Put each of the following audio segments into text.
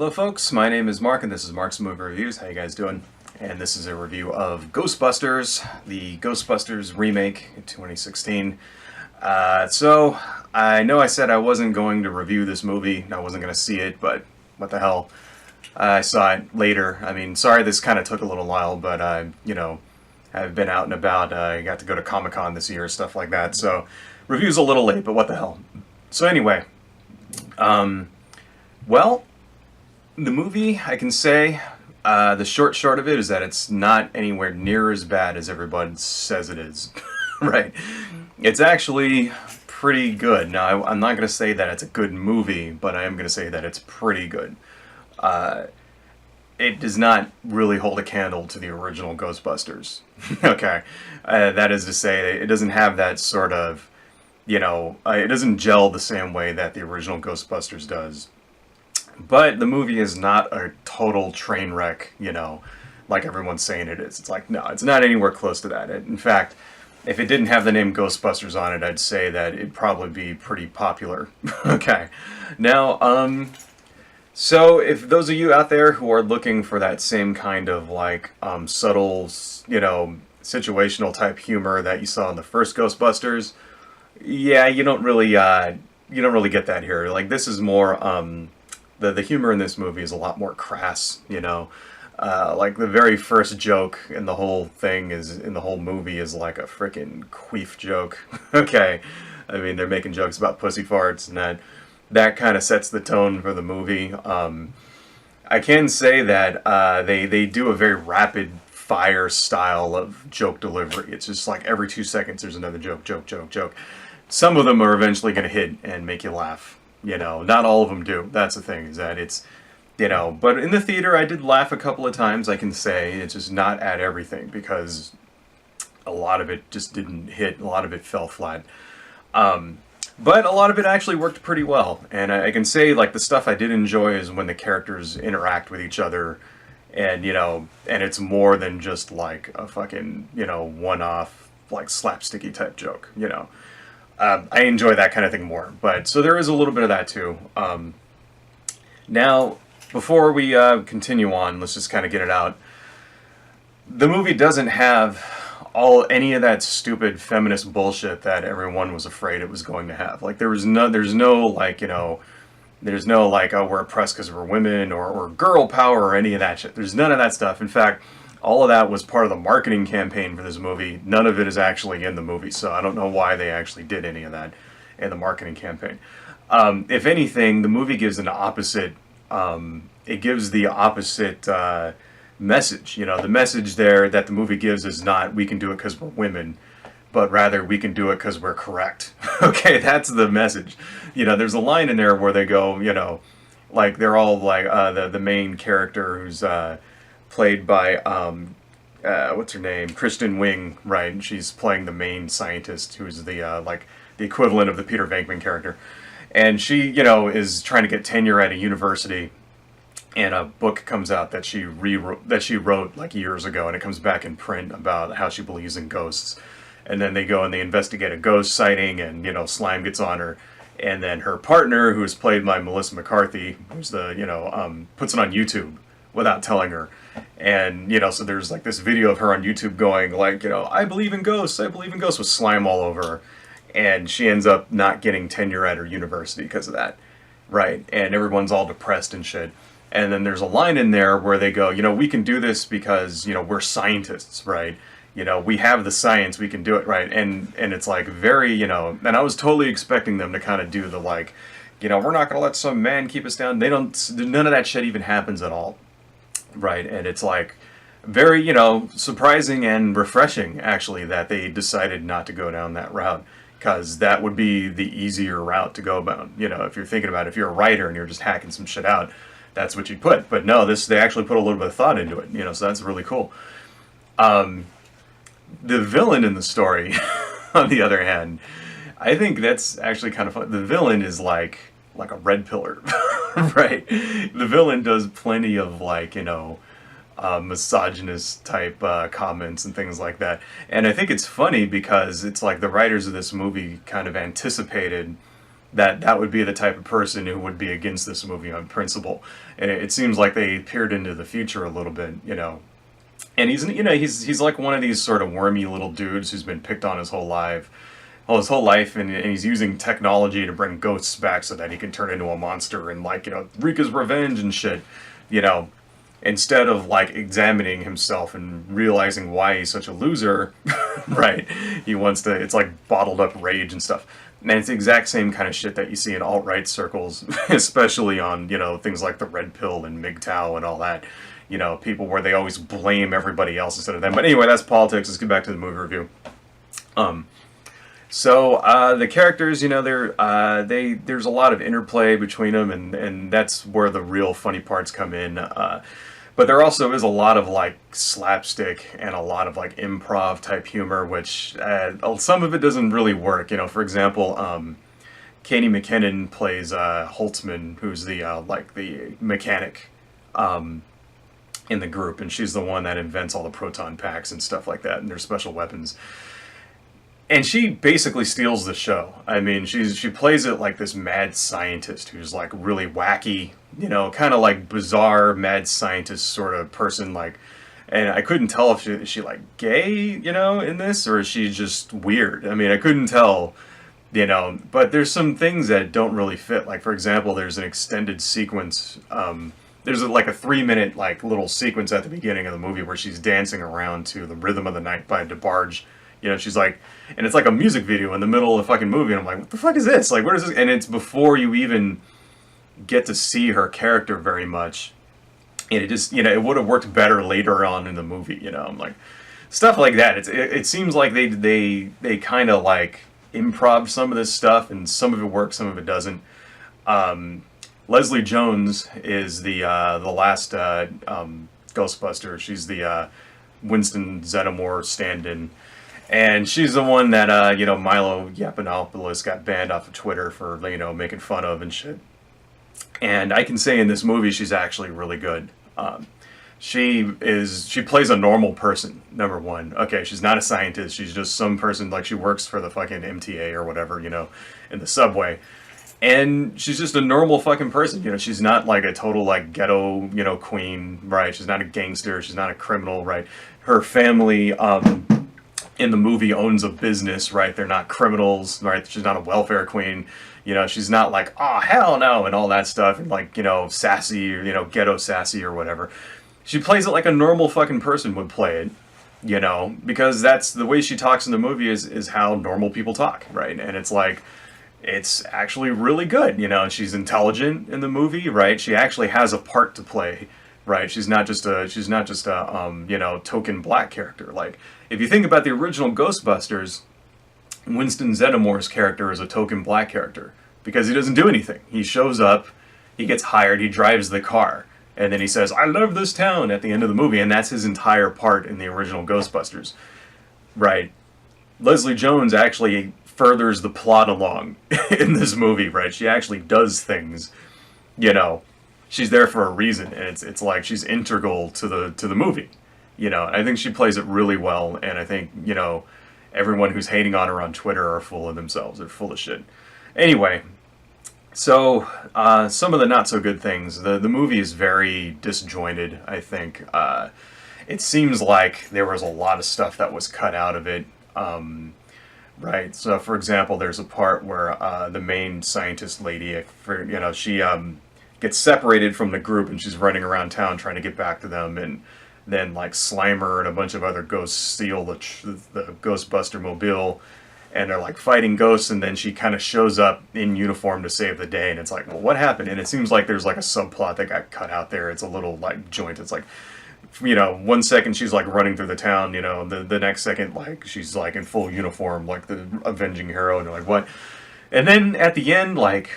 Hello folks, my name is Mark and this is Mark's Movie Reviews. How you guys doing? And this is a review of Ghostbusters, the Ghostbusters remake in 2016. So, I know I said I wasn't going to review this movie, I wasn't going to see it, but what the hell. I saw it later. I mean, sorry this kind of took a little while, but I've been out and about. I got to go to Comic-Con this year, stuff like that, so review's a little late, but what the hell. So anyway, well, the movie, I can say, the short of it is that it's not anywhere near as bad as everyone says it is. Right? It's actually pretty good. Now, I'm not going to say that it's a good movie, but I am going to say that it's pretty good. It does not really hold a candle to the original Ghostbusters. Okay? That is to say, it doesn't have that sort of, it doesn't gel the same way that the original Ghostbusters does. But the movie is not a total train wreck, like everyone's saying it is. It's like, no, it's not anywhere close to that. In fact, if it didn't have the name Ghostbusters on it, I'd say that it'd probably be pretty popular. Okay. Now, so if those of you out there who are looking for that same kind of subtle, situational type humor that you saw in the first Ghostbusters, yeah, you don't really get that here. Like, this is more, the humor in this movie is a lot more crass, like the very first joke in the whole movie is like a freaking queef joke. Okay, I mean, they're making jokes about pussy farts, and that kind of sets the tone for the movie. I can say that they do a very rapid fire style of joke delivery. It's just like every 2 seconds there's another joke. Some of them are eventually going to hit and make you laugh. Not all of them do. That's the thing, is that it's, but in the theater I did laugh a couple of times, I can say. It's just not at everything, because a lot of it just didn't hit, a lot of it fell flat. But a lot of it actually worked pretty well, and I can say, like, the stuff I did enjoy is when the characters interact with each other, and, and it's more than just, like, a fucking, one-off, like, slapsticky type joke, I enjoy that kind of thing more, but so there is a little bit of that too. Now, before we continue on, let's just kind of get it out. The movie doesn't have any of that stupid feminist bullshit that everyone was afraid it was going to have. Like, there's no like, oh, we're oppressed because we're women, or girl power, or any of that shit. There's none of that stuff. In fact, all of that was part of the marketing campaign for this movie. None of it is actually in the movie, so I don't know why they actually did any of that in the marketing campaign. If anything, the movie gives an opposite, it gives the opposite message. The message there that the movie gives is not, we can do it because we're women, but rather, we can do it because we're correct. Okay, that's the message. There's a line in there where they go, like, they're all like, the main character who's, played by, what's her name? Kristen Wiig, right? And she's playing the main scientist, who's the, like, the equivalent of the Peter Venkman character. And she, is trying to get tenure at a university, and a book comes out that she wrote, like, years ago, and it comes back in print about how she believes in ghosts. And then they go and they investigate a ghost sighting, and, slime gets on her. And then her partner, who is played by Melissa McCarthy, who's the, puts it on YouTube without telling her. And, so there's like this video of her on YouTube going like, I believe in ghosts, with slime all over her. And she ends up not getting tenure at her university because of that. Right? And everyone's all depressed and shit. And then there's a line in there where they go, we can do this because, we're scientists, right? We have the science, we can do it, right? And it's like very, and I was totally expecting them to kind of do the like, we're not going to let some man keep us down. None of that shit even happens at all. Right, and it's like very, surprising and refreshing, actually, that they decided not to go down that route, because that would be the easier route to go about. If you're thinking about it, if you're a writer and you're just hacking some shit out, that's what you'd put. But no, they actually put a little bit of thought into it, so that's really cool. The villain in the story, on the other hand, I think that's actually kind of fun. The villain is like a red pillar. Right, the villain does plenty of like, misogynist type comments and things like that. And I think it's funny because it's like the writers of this movie kind of anticipated that would be the type of person who would be against this movie on principle. And it seems like they peered into the future a little bit, you know. And he's like one of these sort of wormy little dudes who's been picked on his whole life, and he's using technology to bring ghosts back so that he can turn into a monster and, like, you know, wreak his revenge and shit, you know. Instead of, like, examining himself and realizing why he's such a loser, right? He wants to, it's like bottled up rage and stuff. And it's the exact same kind of shit that you see in alt-right circles, especially on, you know, things like the Red Pill and MGTOW and all that. You know, people where they always blame everybody else instead of them. But anyway, that's politics. Let's get back to the movie review. So the characters, you know, there's a lot of interplay between them, and that's where the real funny parts come in. But there also is a lot of, like, slapstick and a lot of, like, improv type humor, which some of it doesn't really work. You know, for example, Katie McKinnon plays Holtzman, who's the like the mechanic in the group, and she's the one that invents all the proton packs and stuff like that, and their special weapons. And she basically steals the show. I mean, she plays it like this mad scientist who's, like, really wacky, you know, kind of like bizarre mad scientist sort of person, like. And I couldn't tell if she like gay, you know, in this, or is she just weird. I mean, I couldn't tell, you know. But there's some things that don't really fit. Like, for example, there's an extended sequence. There's like a 3-minute, like, little sequence at the beginning of the movie where she's dancing around to the Rhythm of the Night by DeBarge. You know, she's like, and it's like a music video in the middle of the fucking movie, and I'm like, what the fuck is this? Like, where is this? And it's before you even get to see her character very much. And it just, you know, it would have worked better later on in the movie, you know. I'm like, stuff like that. It seems like they kind of, like, improv some of this stuff, and some of it works, some of it doesn't. Leslie Jones is the last Ghostbuster. She's the Winston Zeddemore stand-in. And she's the one that, you know, Milo Yiannopoulos got banned off of Twitter for, you know, making fun of and shit. And I can say in this movie she's actually really good. She plays a normal person, number one. Okay, she's not a scientist. She's just some person, like, she works for the fucking MTA or whatever, you know, in the subway. And she's just a normal fucking person, you know. She's not like a total, like, ghetto, you know, queen, right? She's not a gangster. She's not a criminal, right? Her family, in the movie owns a business, right? They're not criminals, right? She's not a welfare queen. You know, she's not like, oh, hell no, and all that stuff, and, like, you know, sassy, or, you know, ghetto sassy or whatever. She plays it like a normal fucking person would play it, you know, because that's the way she talks in the movie is how normal people talk, right? And it's like, it's actually really good, you know. She's intelligent in the movie, right? She actually has a part to play, right? She's not just a you know, token black character. Like, if you think about the original Ghostbusters, Winston Zeddemore's character is a token black character because he doesn't do anything. He shows up, he gets hired, he drives the car, and then he says, "I love this town" at the end of the movie, and that's his entire part in the original Ghostbusters, right? Leslie Jones actually furthers the plot along in this movie, right? She actually does things, you know. She's there for a reason, and it's like she's integral to the movie, you know. I think she plays it really well, and I think, you know, everyone who's hating on her on Twitter are full of themselves. They're full of shit. Anyway, so some of the not so good things. The movie is very disjointed, I think. It seems like there was a lot of stuff that was cut out of it. Right. So, for example, there's a part where the main scientist lady, you know, she gets separated from the group, and she's running around town trying to get back to them, and then, like, Slimer and a bunch of other ghosts steal the Ghostbuster mobile, and they're, like, fighting ghosts, and then she kind of shows up in uniform to save the day, and it's like, well, what happened? And it seems like there's, like, a subplot that got cut out there. It's a little, like, joint. It's like, you know, 1 second she's, like, running through the town, you know, the next second, like, she's, like, in full uniform, like the avenging hero, and you're like, what? And then at the end, like,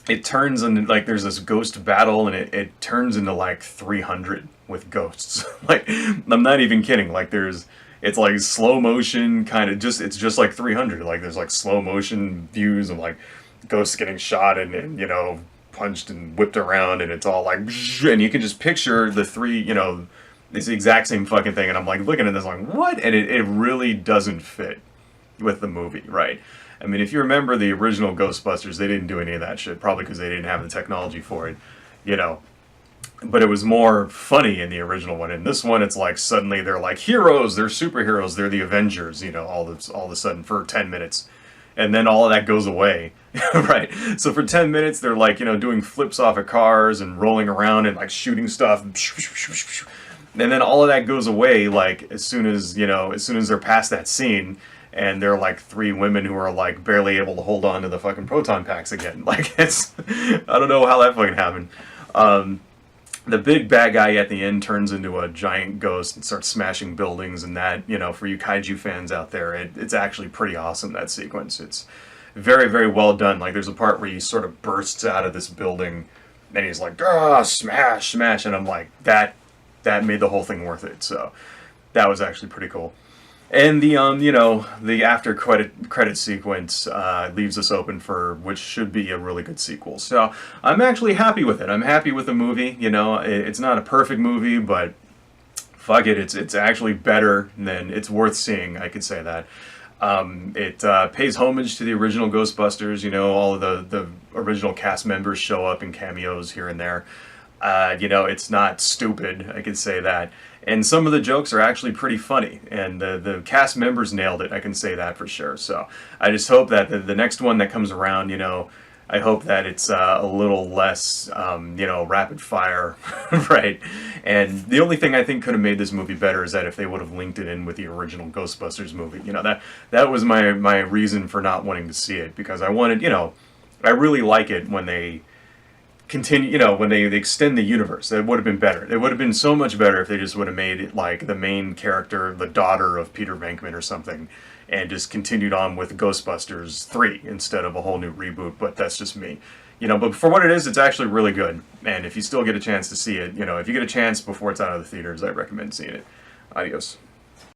it turns into, like, there's this ghost battle, and it turns into, like, 300 with ghosts. Like, I'm not even kidding. Like, it's like slow motion kind of, it's just like 300. Like, there's, like, slow motion views of, like, ghosts getting shot and you know, punched and whipped around, and it's all like, and you can just picture the three, you know, it's the exact same fucking thing, and I'm like looking at this like, what? And it really doesn't fit with the movie, right? I mean, if you remember the original Ghostbusters, they didn't do any of that shit, probably because they didn't have the technology for it, you know. But it was more funny in the original one. In this one, it's like suddenly they're like heroes, they're superheroes, they're the Avengers, you know, all of a sudden for 10 minutes. And then all of that goes away, right? So for 10 minutes, they're like, you know, doing flips off of cars and rolling around and like shooting stuff. And then all of that goes away, like, as soon as, you know, as soon as they're past that scene, and they're like three women who are like barely able to hold on to the fucking proton packs again. Like, it's, I don't know how that fucking happened. The big bad guy at the end turns into a giant ghost and starts smashing buildings, and that, you know, for you kaiju fans out there, it's actually pretty awesome, that sequence. It's very, very well done. Like, there's a part where he sort of bursts out of this building, and he's like, ah, smash, smash, and I'm like, that made the whole thing worth it. So that was actually pretty cool. And the you know, the after credit sequence leaves us open for which should be a really good sequel. So I'm actually happy with it. I'm happy with the movie. You know, it's not a perfect movie, but fuck it, it's actually better than, it's worth seeing. I could say that. It pays homage to the original Ghostbusters. You know, all of the original cast members show up in cameos here and there. You know, it's not stupid, I could say that. And some of the jokes are actually pretty funny, and the cast members nailed it, I can say that for sure. So I just hope that the next one that comes around, you know, I hope that it's a little less, you know, rapid fire, right? And the only thing I think could have made this movie better is that if they would have linked it in with the original Ghostbusters movie. You know, that was my reason for not wanting to see it, because I wanted, you know, I really like it when they continue, you know, when they extend the universe. That would have been better. It would have been so much better if they just would have made it like the main character, the daughter of Peter Venkman or something, and just continued on with Ghostbusters 3 instead of a whole new reboot. But that's just me, you know. But for what it is, it's actually really good. And if you still get a chance to see it, you know, if you get a chance before it's out of the theaters, I recommend seeing it. Adios.